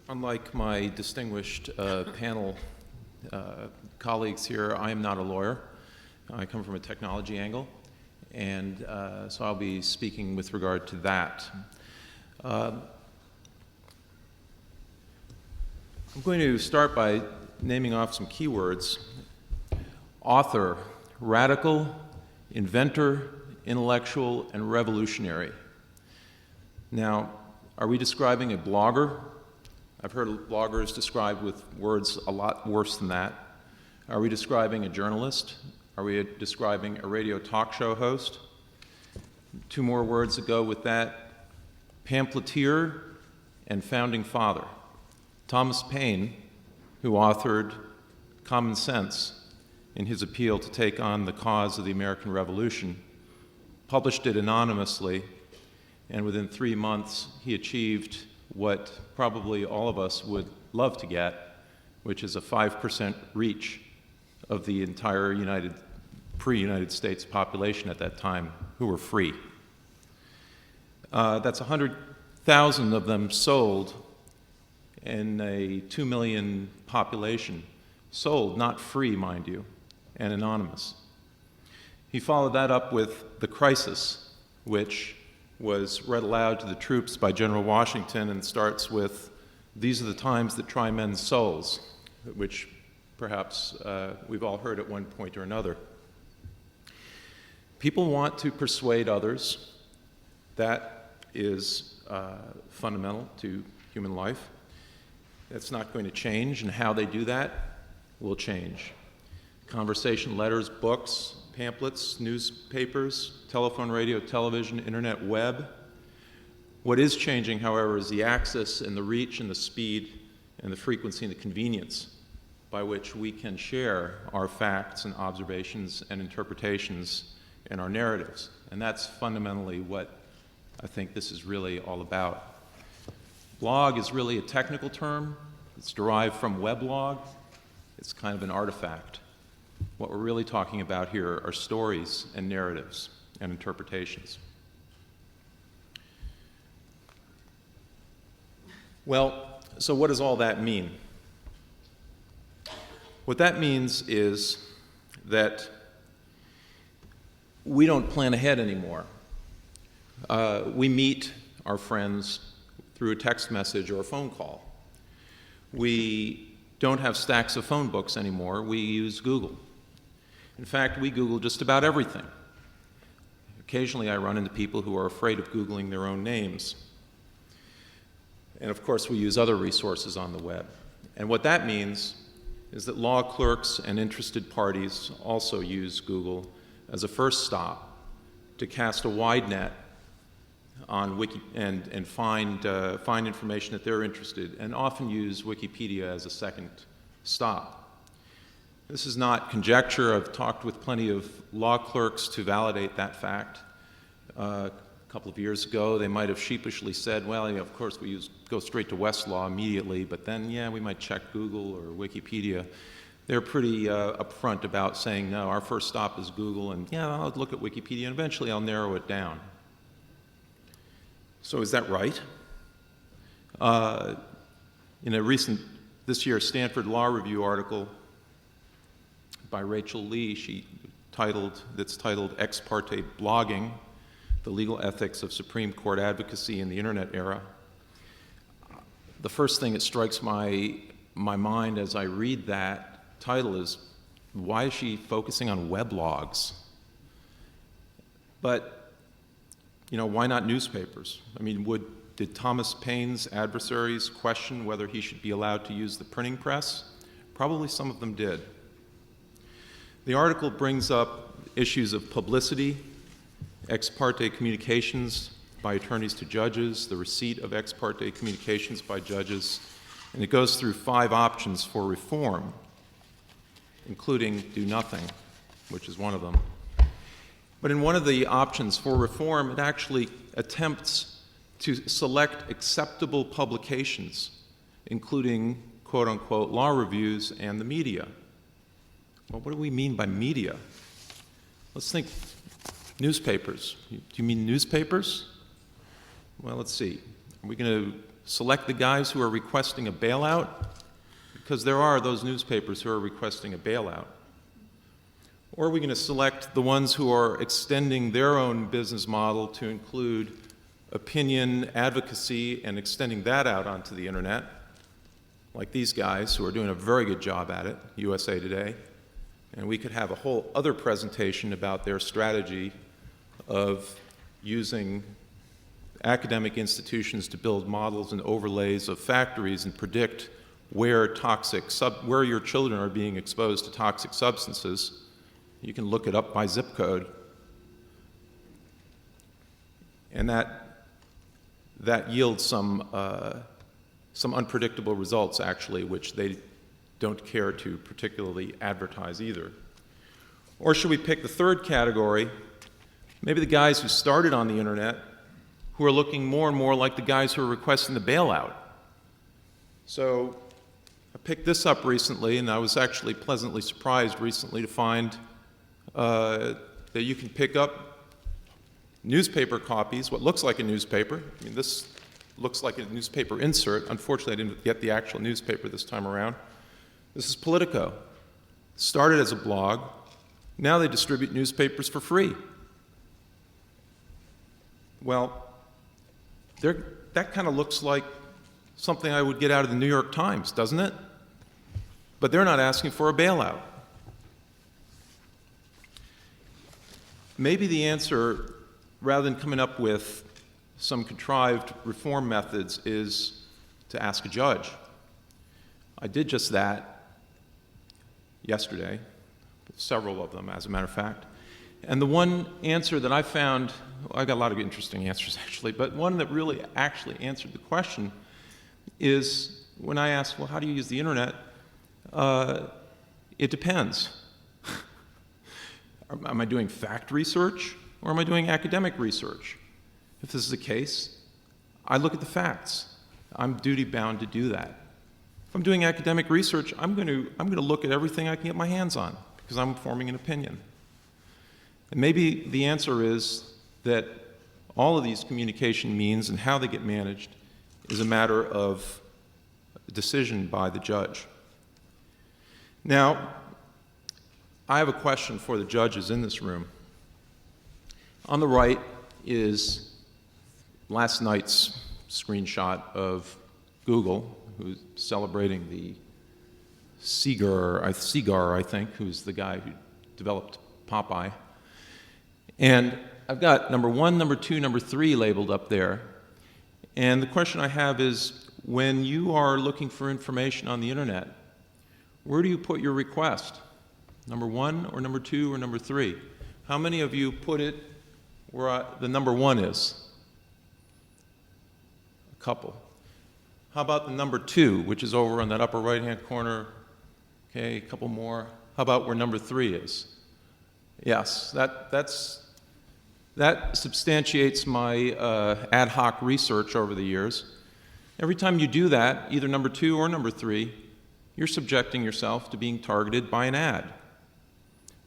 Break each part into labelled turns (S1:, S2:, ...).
S1: Unlike my distinguished panel colleagues here, I am not a lawyer. I come from a technology angle, and so I'll be speaking with regard to that. I'm going to start by naming off some keywords. Author, radical, inventor, intellectual, and revolutionary. Now, are we describing a blogger? I've heard bloggers described with words a lot worse than that. Are we describing a journalist? Are we describing a radio talk show host? Two more words that go with that: pamphleteer and founding father. Thomas Paine, who authored Common Sense in his appeal to take on the cause of the American Revolution, published it anonymously, and within 3 months he achieved what probably all of us would love to get, which is a 5% reach of the entire pre-United States population at that time who were free. That's 100,000 of them sold in a 2 million population. Sold, not free, mind you, and anonymous. He followed that up with The Crisis, which was read aloud to the troops by General Washington and starts with, "These are the times that try men's souls," which perhaps we've all heard at one point or another. People want to persuade others. That is fundamental to human life. That's not going to change, and how they do that will change. Conversation, letters, books, pamphlets, newspapers, telephone, radio, television, internet, web. What is changing, however, is the access and the reach and the speed and the frequency and the convenience by which we can share our facts and observations and interpretations and our narratives. And that's fundamentally what I think this is really all about. Blog is really a technical term. It's derived from weblog. It's kind of an artifact. What we're really talking about here are stories and narratives and interpretations. Well, so what does all that mean? What that means is that we don't plan ahead anymore. We meet our friends through a text message or a phone call. We don't have stacks of phone books anymore. We use Google. In fact, we Google just about everything. Occasionally I run into people who are afraid of Googling their own names. And of course we use other resources on the web. And what that means is that law clerks and interested parties also use Google as a first stop to cast a wide net on Wiki and find information that they're interested in, and often use Wikipedia as a second stop. This is not conjecture. I've talked with plenty of law clerks to validate that fact. A couple of years ago, they might have sheepishly said, well, yeah, of course we go straight to Westlaw immediately, but then, yeah, we might check Google or Wikipedia. They're pretty upfront about saying, no, our first stop is Google, and yeah, I'll look at Wikipedia, and eventually I'll narrow it down. So is that right? In a recent, this year's Stanford Law Review article by Rachel Lee, that's titled Ex Parte Blogging, the Legal Ethics of Supreme Court Advocacy in the Internet Era. The first thing that strikes my mind as I read that title is, why is she focusing on weblogs? But, you know, why not newspapers? I mean, did Thomas Paine's adversaries question whether he should be allowed to use the printing press? Probably some of them did. The article brings up issues of publicity, ex parte communications by attorneys to judges, the receipt of ex parte communications by judges, and it goes through 5 options for reform, including do nothing, which is one of them. But in one of the options for reform, it actually attempts to select acceptable publications, including quote-unquote law reviews and the media. Well, what do we mean by media? Let's think newspapers. Do you mean newspapers? Well, let's see. Are we going to select the guys who are requesting a bailout? Because there are those newspapers who are requesting a bailout. Or are we going to select the ones who are extending their own business model to include opinion, advocacy, and extending that out onto the internet, like these guys who are doing a very good job at it, USA Today? And we could have a whole other presentation about their strategy of using academic institutions to build models and overlays of factories and predict where where your children are being exposed to toxic substances. You can look it up by zip code. And that yields some unpredictable results, actually, which they don't care to particularly advertise either. Or should we pick the third category, maybe the guys who started on the internet, who are looking more and more like the guys who are requesting the bailout? So I picked this up recently, and I was actually pleasantly surprised recently to find that you can pick up newspaper copies, what looks like a newspaper. I mean, this looks like a newspaper insert. Unfortunately, I didn't get the actual newspaper this time around. This is Politico. Started as a blog. Now they distribute newspapers for free. Well, that kind of looks like something I would get out of the New York Times, doesn't it? But they're not asking for a bailout. Maybe the answer, rather than coming up with some contrived reform methods, is to ask a judge. I did just that yesterday, several of them, as a matter of fact. And the one answer that I found, well, I got a lot of interesting answers actually, but one that really actually answered the question is when I asked, well, how do you use the internet? It depends. Am I doing fact research or am I doing academic research? If this is the case, I look at the facts. I'm duty-bound to do that. If I'm doing academic research, I'm going to look at everything I can get my hands on because I'm forming an opinion. And maybe the answer is that all of these communication means and how they get managed is a matter of decision by the judge. Now, I have a question for the judges in this room. On the right is last night's screenshot of Google, who's celebrating the Seagar, I think, who's the guy who developed Popeye. And I've got number 1, number 2, number 3 labeled up there. And the question I have is, when you are looking for information on the internet, where do you put your request? Number 1 or number 2 or number 3? How many of you put it where the number 1 is? A couple. How about the number 2, which is over on that upper right-hand corner? Okay, a couple more. How about where number 3 is? Yes, that substantiates my ad hoc research over the years. Every time you do that, either number 2 or number 3, you're subjecting yourself to being targeted by an ad.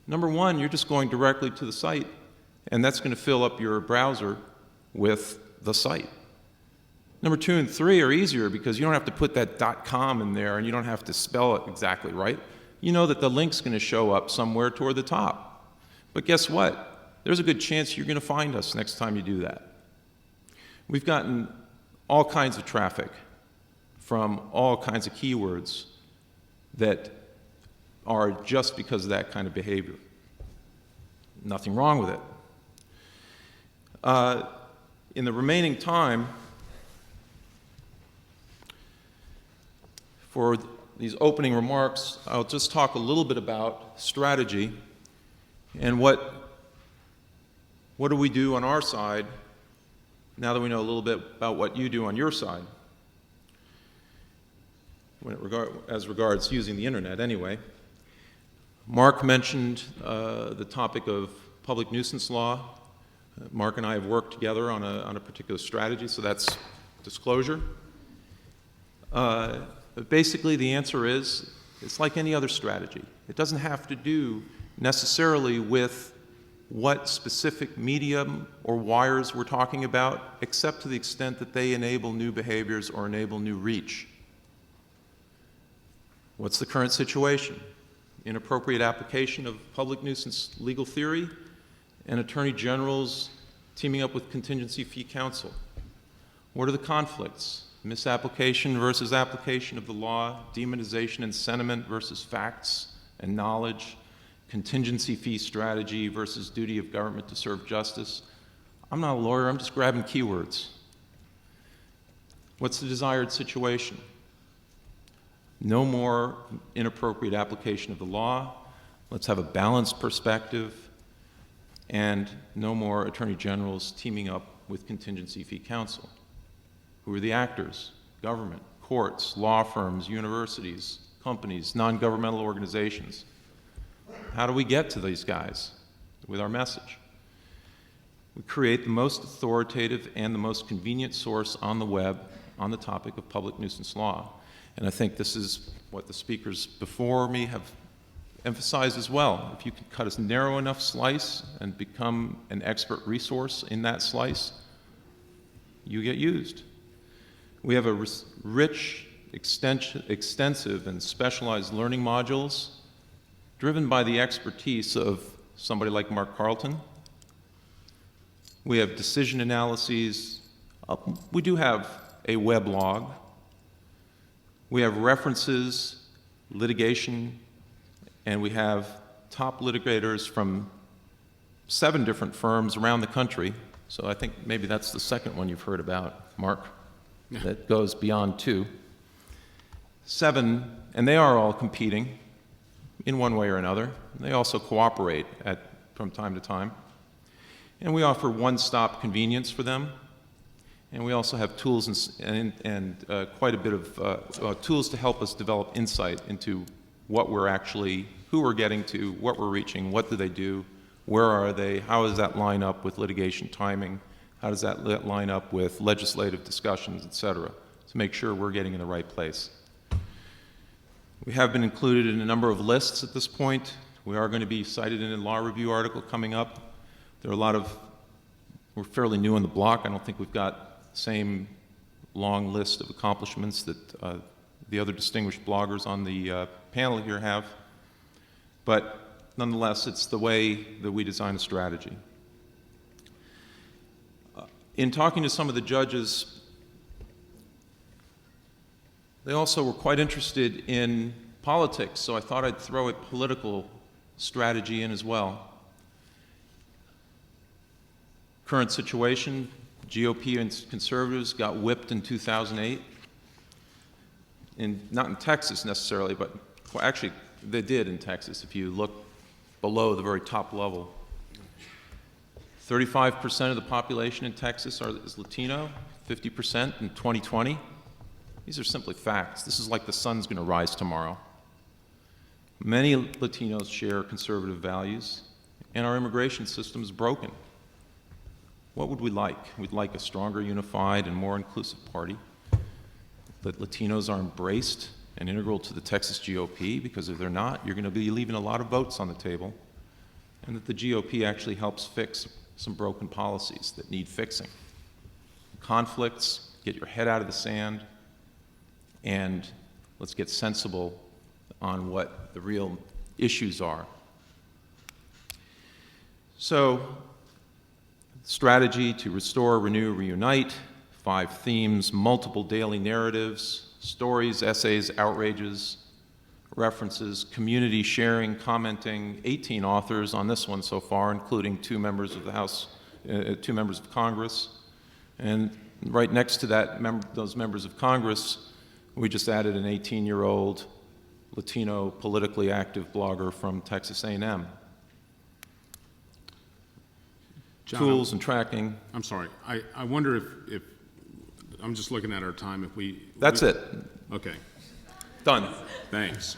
S1: Number 1, you're just going directly to the site, and that's going to fill up your browser with the site. Number 2 and 3 are easier because you don't have to put that .com in there and you don't have to spell it exactly right. You know that the link's going to show up somewhere toward the top. But guess what? There's a good chance you're going to find us next time you do that. We've gotten all kinds of traffic from all kinds of keywords that are just because of that kind of behavior. Nothing wrong with it. In the remaining time, for these opening remarks, I'll just talk a little bit about strategy and what do we do on our side now that we know a little bit about what you do on your side, as regards using the internet anyway. Mark mentioned the topic of public nuisance law. Mark and I have worked together on a particular strategy, so that's disclosure. But basically the answer is, it's like any other strategy. It doesn't have to do necessarily with what specific medium or wires we're talking about, except to the extent that they enable new behaviors or enable new reach. What's the current situation? Inappropriate application of public nuisance legal theory and attorney generals teaming up with contingency fee counsel. What are the conflicts? Misapplication versus application of the law, demonization and sentiment versus facts and knowledge, contingency fee strategy versus duty of government to serve justice. I'm not a lawyer, I'm just grabbing keywords. What's the desired situation? No more inappropriate application of the law. Let's have a balanced perspective, and no more attorney generals teaming up with contingency fee counsel. Who are the actors? Government, courts, law firms, universities, companies, non-governmental organizations. How do we get to these guys with our message? We create the most authoritative and the most convenient source on the web on the topic of public nuisance law. And I think this is what the speakers before me have emphasized as well. If you can cut a narrow enough slice and become an expert resource in that slice, you get used. We have a rich, extensive, and specialized learning modules driven by the expertise of somebody like Mark Carlton. We have decision analyses. We do have a weblog. We have references, litigation, and we have top litigators from 7 different firms around the country. So I think maybe that's the second one you've heard about, Mark, that goes beyond 2. 7, and they are all competing in one way or another. They also cooperate from time to time. And we offer one-stop convenience for them. And we also have tools and quite a bit of tools to help us develop insight into what we're actually, who we're getting to, what we're reaching, what do they do, where are they, how does that line up with litigation timing, how does that line up with legislative discussions, et cetera, to make sure we're getting in the right place. We have been included in a number of lists at this point. We are going to be cited in a law review article coming up. There are a lot of, we're fairly new on the block. I don't think we've got the same long list of accomplishments that the other distinguished bloggers on the panel here have. But nonetheless, it's the way that we design a strategy. In talking to some of the judges, they also were quite interested in politics, so I thought I'd throw a political strategy in as well. Current situation, GOP and conservatives got whipped in 2008. Not in Texas necessarily, but well, actually they did in Texas if you look below the very top level. 35% of the population in Texas is Latino, 50% in 2020. These are simply facts. This is like the sun's going to rise tomorrow. Many Latinos share conservative values, and our immigration system is broken. What would we like? We'd like a stronger, unified, and more inclusive party. That Latinos are embraced and integral to the Texas GOP, because if they're not, you're going to be leaving a lot of votes on the table, and that the GOP actually helps fix some broken policies that need fixing. Conflicts, get your head out of the sand, and let's get sensible on what the real issues are. So, strategy to restore, renew, reunite, 5 themes, multiple daily narratives, stories, essays, outrages, references, community sharing, commenting, 18 authors on this one so far, including 2 members of the House, 2 members of Congress. And right next to that, those members of Congress, we just added an 18-year-old Latino politically active blogger from Texas A&M.
S2: John,
S1: tools and tracking.
S2: I'm sorry. I wonder if I'm just looking at our time. If we.
S1: That's it.
S2: Okay.
S1: Done.
S2: Thanks.